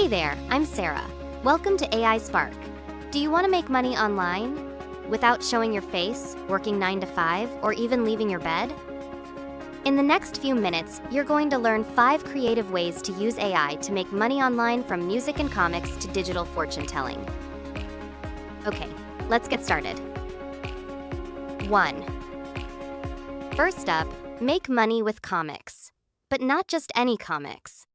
Hey there, I'm Sarah. Welcome to AI Spark. Do you want to make money online without showing your face, working 9 to 5, or even leaving your bed? In the next few minutes, you're going to learn 5 creative ways to use AI to make money online, from music and comics to digital fortune telling. Okay, let's get started. 1. First up, make money with comics. But not just any comics.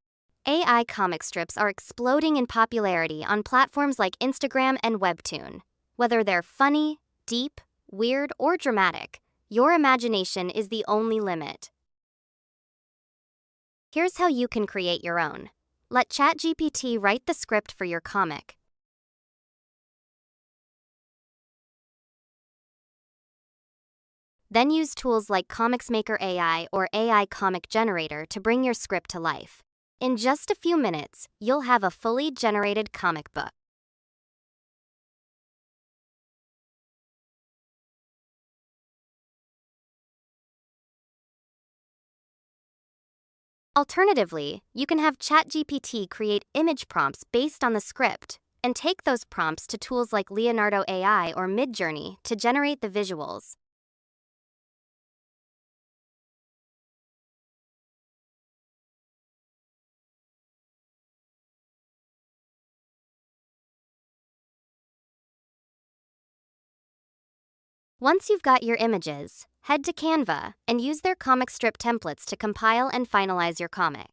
AI comic strips are exploding in popularity on platforms like Instagram and Webtoon. Whether they're funny, deep, weird, or dramatic, your imagination is the only limit. Here's how you can create your own. Let ChatGPT write the script for your comic. Then use tools like Comics Maker AI or AI Comic Generator to bring your script to life. In just a few minutes, you'll have a fully generated comic book. Alternatively, you can have ChatGPT create image prompts based on the script, and take those prompts to tools like Leonardo AI or Midjourney to generate the visuals. Once you've got your images, head to Canva and use their comic strip templates to compile and finalize your comic.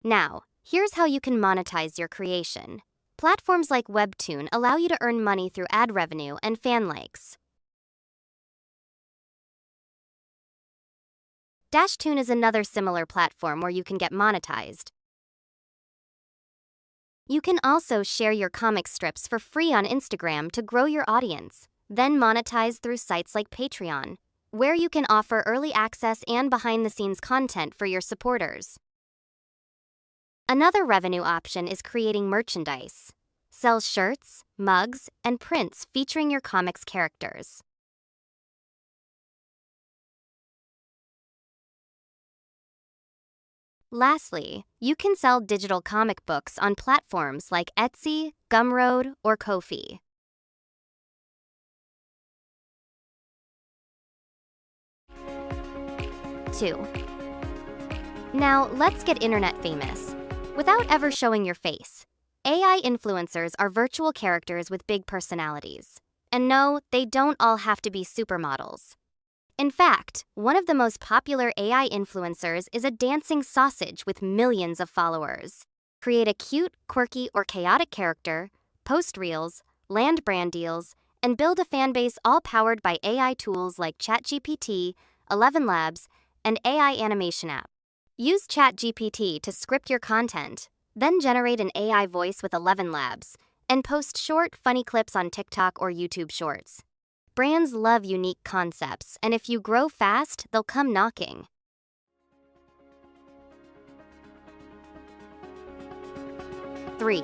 Now, here's how you can monetize your creation. Platforms like Webtoon allow you to earn money through ad revenue and fan likes. Dashtune is another similar platform where you can get monetized. You can also share your comic strips for free on Instagram to grow your audience, then monetize through sites like Patreon, where you can offer early access and behind-the-scenes content for your supporters. Another revenue option is creating merchandise. Sell shirts, mugs, and prints featuring your comics characters. Lastly, you can sell digital comic books on platforms like Etsy, Gumroad, or Ko-fi. Two. Now, let's get internet famous. Without ever showing your face. AI influencers are virtual characters with big personalities. And no, they don't all have to be supermodels. In fact, one of the most popular AI influencers is a dancing sausage with millions of followers. Create a cute, quirky, or chaotic character, post reels, land brand deals, and build a fan base, all powered by AI tools like ChatGPT, 11 Labs, and AI animation app. Use ChatGPT to script your content, then generate an AI voice with 11 Labs, and post short, funny clips on TikTok or YouTube Shorts. Brands love unique concepts, and if you grow fast, they'll come knocking. 3.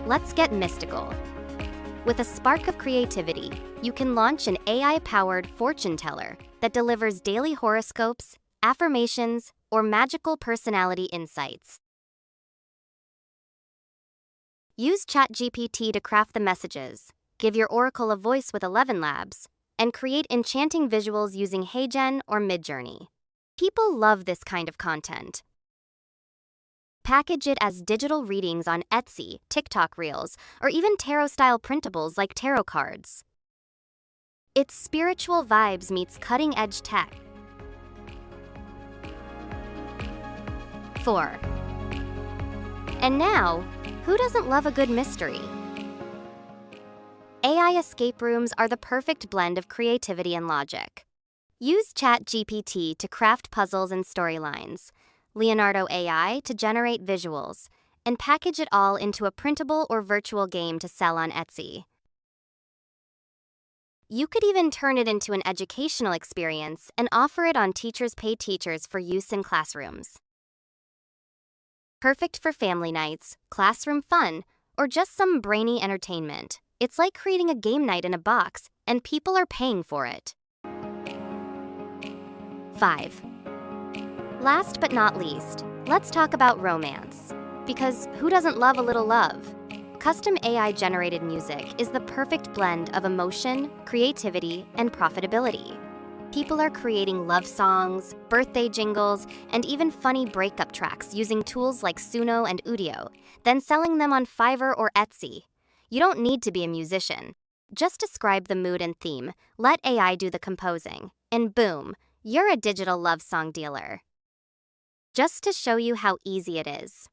Let's get mystical. With a spark of creativity, you can launch an AI-powered fortune teller that delivers daily horoscopes, affirmations, or magical personality insights. Use ChatGPT to craft the messages, give your oracle a voice with 11 Labs, and create enchanting visuals using HeyGen or Midjourney. People love this kind of content. Package it as digital readings on Etsy, TikTok Reels, or even tarot-style printables like tarot cards. It's spiritual vibes meets cutting-edge tech. 4. And now, who doesn't love a good mystery? AI escape rooms are the perfect blend of creativity and logic. Use ChatGPT to craft puzzles and storylines, Leonardo AI to generate visuals, and package it all into a printable or virtual game to sell on Etsy. You could even turn it into an educational experience and offer it on Teachers Pay Teachers for use in classrooms. Perfect for family nights, classroom fun, or just some brainy entertainment. It's like creating a game night in a box, and people are paying for it. 5. Last but not least, let's talk about romance. Because who doesn't love a little love? Custom AI-generated music is the perfect blend of emotion, creativity, and profitability. People are creating love songs, birthday jingles, and even funny breakup tracks using tools like Suno and Udio, then selling them on Fiverr or Etsy. You don't need to be a musician. Just describe the mood and theme, let AI do the composing, and boom, you're a digital love song dealer. Just to show you how easy it is,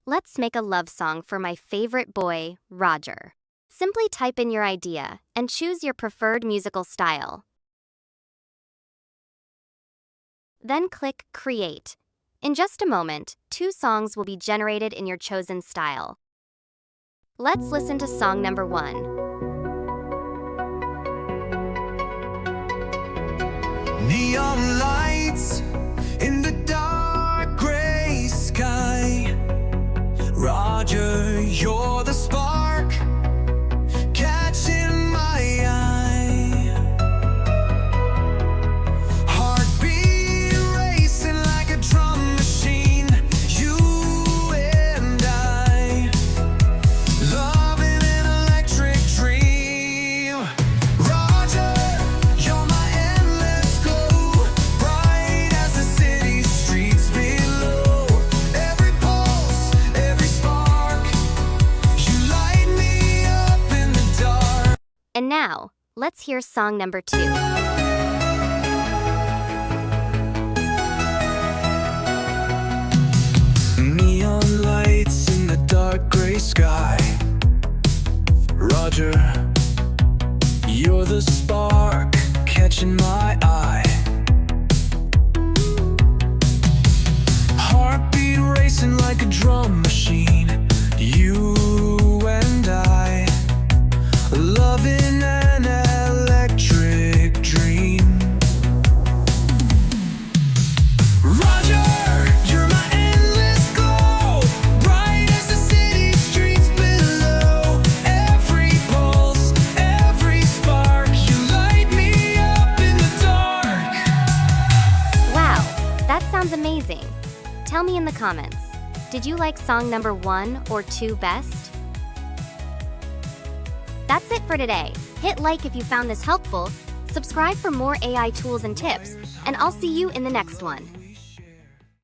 let's make a love song for my favorite boy, Roger. Simply type in your idea and choose your preferred musical style. Then click Create. In just a moment, 2 songs will be generated in your chosen style. Let's listen to song number 1. Neon lights in the dark gray sky. Roger, you're the spark catching my eye. Heartbeat racing like a drum machine. You and I, loving an electric dream. Roger, you're my endless glow, bright as the city streets below. Every pulse, every spark, you light me up in the dark. And now, let's hear song number 2. Neon lights in the dark gray sky. Roger, you're the spark catching my eye. Heartbeat racing like a drum machine. You and I, loving an electric dream. Roger, you're my endless glow, bright as the city streets below. Every pulse, every spark, you light me up in the dark. Wow, that sounds amazing. Tell me in the comments, did you like song number 1 or 2 best? That's it for today. Hit like if you found this helpful, subscribe for more AI tools and tips, and I'll see you in the next one.